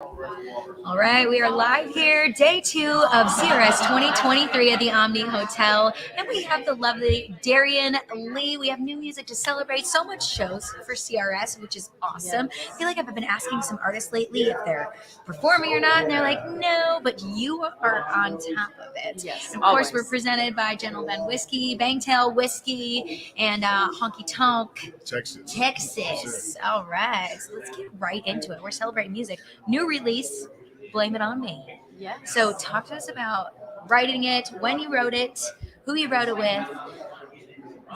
All right, we are live here, day 2 of CRS 2023 at the Omni Hotel, and we have the lovely Dariann Leigh. We have new music to celebrate, so much shows for CRS, which is awesome. I feel like I've been asking some artists lately if they're performing or not, and they're like, no, but you are on top of it. Yes, and of course, we're presented by Bangtail Whiskey, Bangtail Whiskey, and HonkyTonk, Texas. All right, so let's get right into it. We're celebrating music. New release, Blame It On Me. Yes. So talk to us about writing it, when you wrote it, who you wrote it with,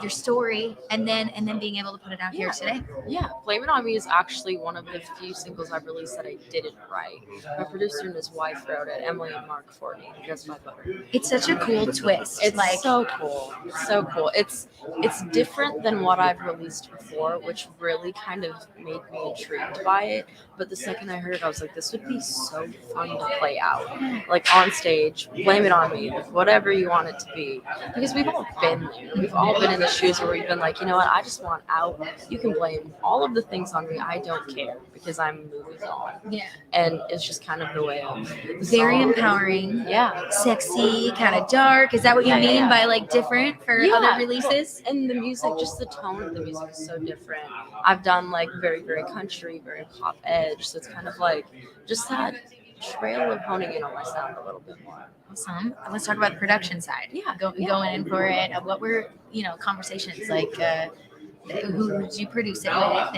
your story, and then being able to put it out here today. Yeah, Blame It On Me is actually one of the few singles I've released that I didn't write. My producer and his wife wrote it, Emily and Mark Forney, Just My Butter. It's such a cool twist. It's like so cool. So cool. It's different than what I've released before, which really kind of made me intrigued by it. But the second I heard it, I was like, this would be so fun to play out. Like on stage, blame it on me, like whatever you want it to be. Because we've all been there. We've all been in the shoes where we've been like, you know what, I just want out. You can blame all of the things on me. I don't care because I'm moving on. Yeah. And it's just kind of the way of very empowering. Yeah. Sexy, kind of dark. Is that what you mean by like different for other releases? Well, and the music, just the tone of the music is so different. I've done like very, very country, very pop edge. So it's kind of like just that trail of honing in on my sound a little bit more. Awesome. Let's talk about the production side. Yeah. Going in for it. What were, conversations like, who did you produce it with?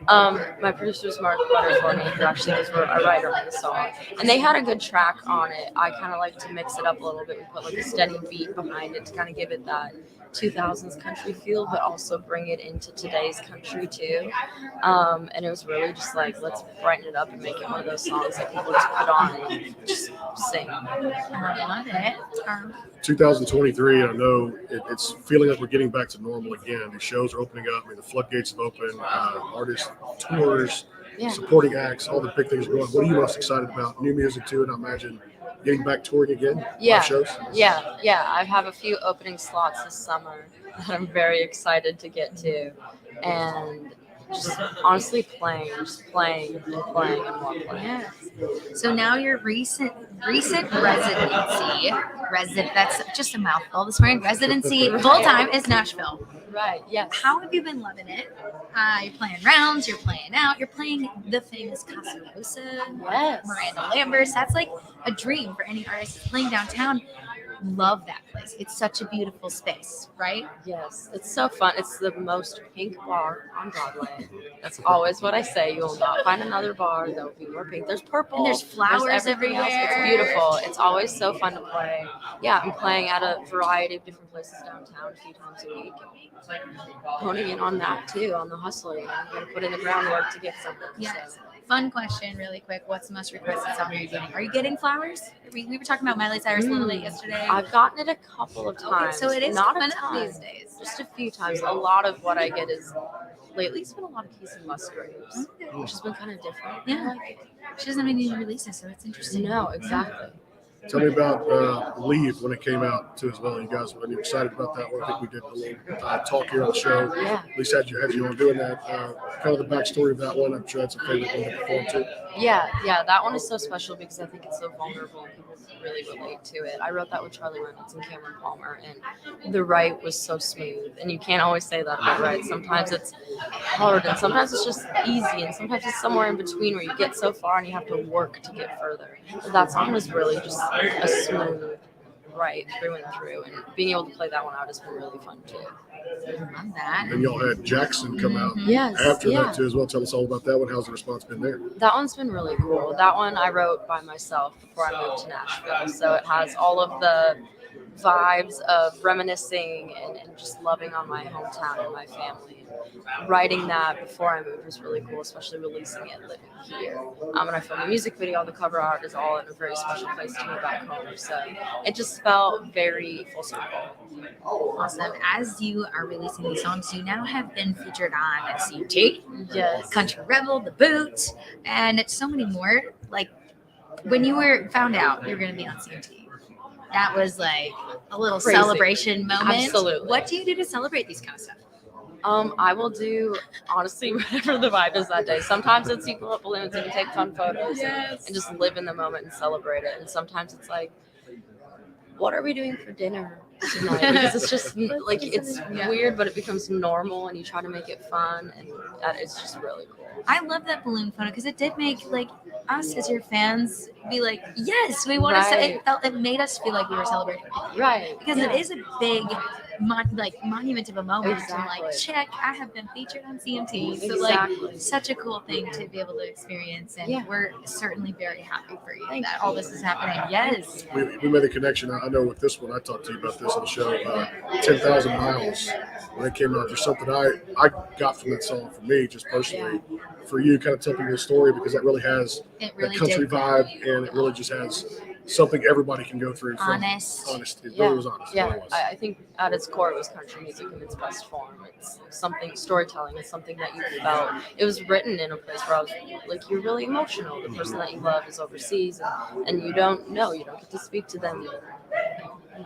My producer's Mark Forney, who actually was a writer on the song, and they had a good track on it. I kind of like to mix it up a little bit. We put like a steady beat behind it to kind of give it that 2000s country feel, but also bring it into today's country too. And it was really just like, let's brighten it up and make it one of those songs that people just put on and just sing. I love it. 2023, I know it's feeling like we're getting back to normal again. The shows are opening up. I mean, the floodgates have opened. Artists, tours, supporting acts, all the big things are going. What are you most excited about? New music too, and I imagine getting back touring again. Live shows. Yeah. I have a few opening slots this summer that I'm very excited to get to, and just honestly playing and more playing. Yes. So now your recent residency, that's just a mouthful this morning, residency full-time is Nashville. Right, yes. How have you been loving it? You're playing rounds, you're playing out, you're playing the famous Casa Rosa, yes. Miranda Lambert's. That's like a dream for any artist playing downtown. Love that place. It's such a beautiful space, right? Yes, it's so fun. It's the most pink bar on Broadway. That's always what I say. You will not find another bar that will be more pink. There's purple. And there's flowers everywhere. It's beautiful. It's always so fun to play. Yeah, I'm playing at a variety of different places downtown a few times a week. Honing in on that too, on the hustling. I'm going to put in the groundwork to get something. Yes. So. Fun question, really quick. What's the most requested song you're getting? Are you getting flowers? We were talking about Miley Cyrus a little bit yesterday. I've gotten it a couple of times. Okay, so it is not a ton these days. Just a few times. A lot of what I get is lately it's been a lot of Keys and Musgraves, which has been kind of different. Yeah, she doesn't have any new releases, so it's interesting. No, exactly. Tell me about Leave when it came out too as well. You guys were really excited about that one. I think we did a little talk here on the show. Yeah. At least had you on doing that. Kind of the backstory of that one. I'm sure that's a favorite one to perform too. Yeah. That one is so special because I think it's so vulnerable and people really relate to it. I wrote that with Charlie Reynolds and Cameron Palmer, and the write was so smooth. And you can't always say that about write. Sometimes it's hard, and sometimes it's just easy, and sometimes it's somewhere in between where you get so far and you have to work to get further. But that song was really just a smooth write through and through, and being able to play that one out has been really fun too. I love that. And y'all had Jackson come out Yes, after that too as well. Tell us all about that one. How's the response been there? That one's been really cool. That one I wrote by myself before I moved to Nashville, so it has all of the vibes of reminiscing and just loving on my hometown and my family. Writing that before I moved was really cool, especially releasing it living here. And I filmed a music video, the cover art is all in a very special place to me back home. So it just felt very full circle. Awesome. As you are releasing these songs, you now have been featured on CT, yes, Country Rebel, The Boot, and so many more. Like when you were found out you were going to be on CT, that was like a little Crazy. Celebration moment. Absolutely. What do you do to celebrate these kind of stuff? I will do honestly whatever the vibe is that day. Sometimes it's you pull up balloons and you take fun photos and just live in the moment and celebrate it. And sometimes it's like, what are we doing for dinner tonight? Because it's just like it's weird, but it becomes normal, and you try to make it fun, and it's just really cool. I love that balloon photo because it did make like us as your fans be like, yes, we want to. It made us feel like we were celebrating, right? Because it is a big, monument of a moment. Exactly. And like, check, I have been featured on CMT. So Exactly. like, such a cool thing to be able to experience, and we're certainly very happy for you that all this is happening. Yes, we made a connection. I know with this one, I talked to you about this on the show. 10,000 Miles, when it came out, there's something I got from that song for me, just personally. For you, kind of tell people the story, because that really has a country vibe, and it really just has something everybody can go through. Honest. It really was honest. Yeah, It was. I think at its core it was country music in its best form. It's something, storytelling is something that you felt. It was written in a place where I was like, you're really emotional. The person that you love is overseas, and you don't get to speak to them.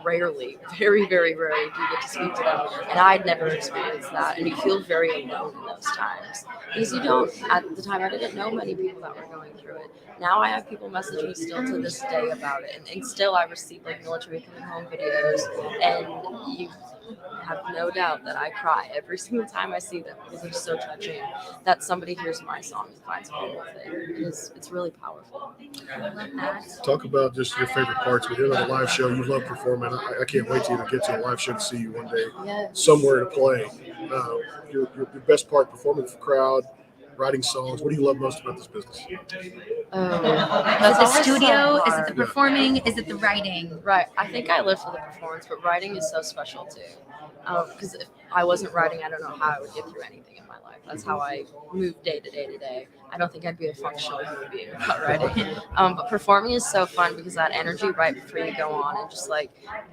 Rarely, very, very rarely do you get to speak to them, and I'd never experienced that, and you feel very alone in those times because you don't. At the time, I didn't know many people that were going through it. Now I have people message me still to this day about it, and still I receive like military coming home videos, and you have no doubt that I cry every single time I see them because it's so touching that somebody hears my song and finds home with it. It's really powerful. I love that. Talk about just your favorite parts. We're here on a live show. You love performing. I can't wait to even get to a live show to see you one day somewhere to play. Your best part, performing for crowd, writing songs. What do you love most about this business? Is it the studio? Is it the performing? Is it the writing? Right. I think I live for the performance, but writing is so special too. Because if I wasn't writing, I don't know how I would get through anything in my life. That's how I move day to day to day. I don't think I'd be a functional human being without writing. But performing is so fun because that energy right before you go on and just like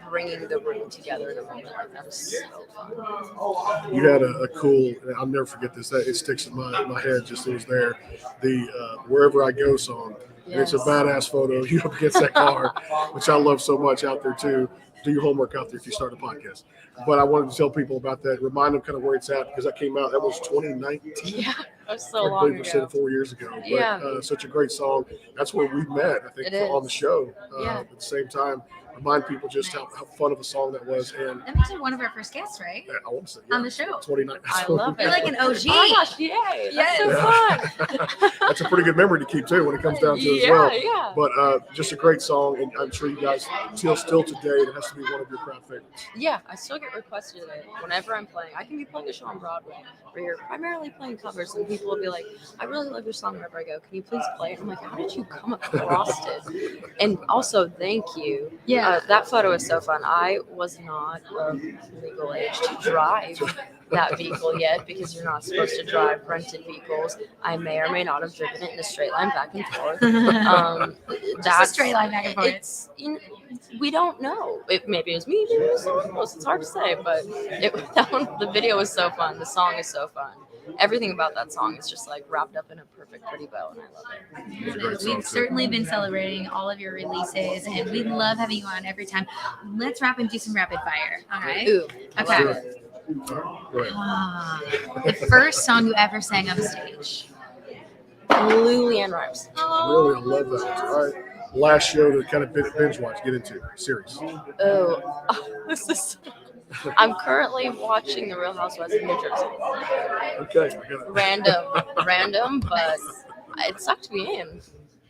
bringing the room together in a moment like that is so fun. You had a cool, I'll never forget this, it sticks in my head just it was there, the Wherever I Go song. Yes. And it's a badass photo. You up against that car, which I love so much out there too. Do your homework out there if you start a podcast. But I wanted to tell people about that, remind them kind of where it's at, because that came out, that was 2019. Yeah, that was so long ago. 4 years ago. But such a great song. That's where we met, I think, on the show. At the same time, remind people just how fun of a song that was. And that makes you one of our first guests, right? I want to say, on the show. 2019. I love it. You're like an OG. Oh my gosh, yay. That's so fun. That's a pretty good memory to keep, too, when it comes down to it as well. Yeah. But just a great song, and I'm sure you guys still today, it has to be one of your crowd favorites. Yeah, I still get requested it whenever I'm playing. I can be playing a show on Broadway where you're primarily playing covers, and people will be like, I really love your song Wherever I Go. Can you please play it? I'm like, how did you come across it? And also, thank you. Yeah. That photo is so fun. I was not of legal age to drive that vehicle yet because you're not supposed to drive rented vehicles. I may or may not have driven it in a straight line back and forth. Just a straight line back and forth. We don't know. Maybe it was me, maybe it was someone else. It's hard to say, but the video was so fun. The song is so fun. Everything about that song is just like wrapped up in a perfect, pretty bow, and I love it. We've certainly been celebrating all of your releases, and we love having you on every time. Let's wrap and do some rapid fire. All right. Ooh. Okay. The first song you ever sang on stage. Lulianne Rhymes. Really, I love that. All right. Last show to kind of binge watch, get into series. This is. I'm currently watching The Real Housewives of New Jersey. Okay. Random, but it sucked me in.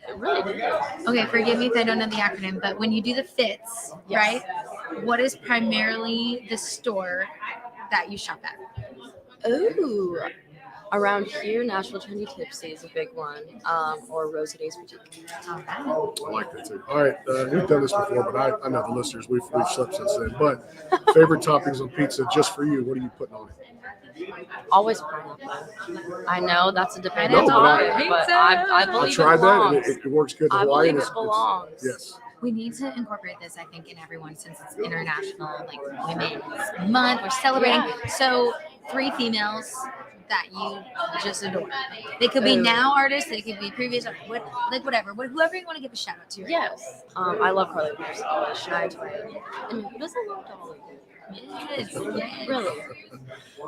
It really did. Okay, forgive me if I don't know the acronym, but when you do the fits, right? What is primarily the store that you shop at? Ooh. Around here, Nashville Trendy Tipsy is a big one, or Rosaday's Boutique. I like that too. All right, we've done this before, but I know the listeners, we've slept since then. But favorite toppings on pizza, just for you, what are you putting on it? Always pineapple. I know that's a debatable topic, but I believe I tried it belongs. that, and it works good in I Hawaii. believe it belongs. Yes. We need to incorporate this, I think, in everyone since it's International Women's Month. We're celebrating. Yeah. So 3 females that you just adore. They could be now artists, they could be previous, whatever. Whoever you want to give a shout out to. Right Yes. I love Carly Pierce, Shania Twain. And who doesn't love Dolly? Yes. Really?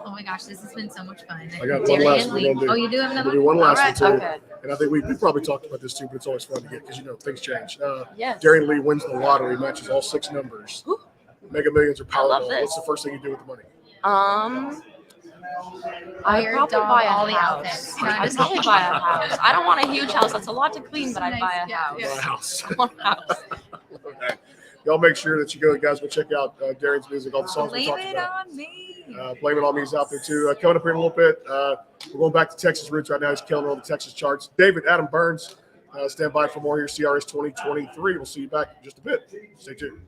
Oh my gosh, this has been so much fun. I got one last one. We're gonna do. Oh, you do have another We'll do one last All one too. Okay. And I think we probably talked about this too, but it's always fun to get because things change. Yes. Dariann Leigh wins the lottery, matches all 6 numbers. Ooh. Mega Millions or I love Powerball. this. What's the first thing you do with the money? I'd probably buy all a the house. outfits. I'd probably buy a house. I don't want a huge house. That's a lot to clean, but I'd buy a house. Buy a house. I want a house. Okay. Y'all make sure that you guys go check out Dariann's music, all the songs we Blame talked it about. on me. Blame It On Me's out there too. Coming up here in a little bit, we're going back to Texas roots right now. He's killing all the Texas charts. David, Adam Burns, stand by for more here. CRS 2023. We'll see you back in just a bit. Stay tuned.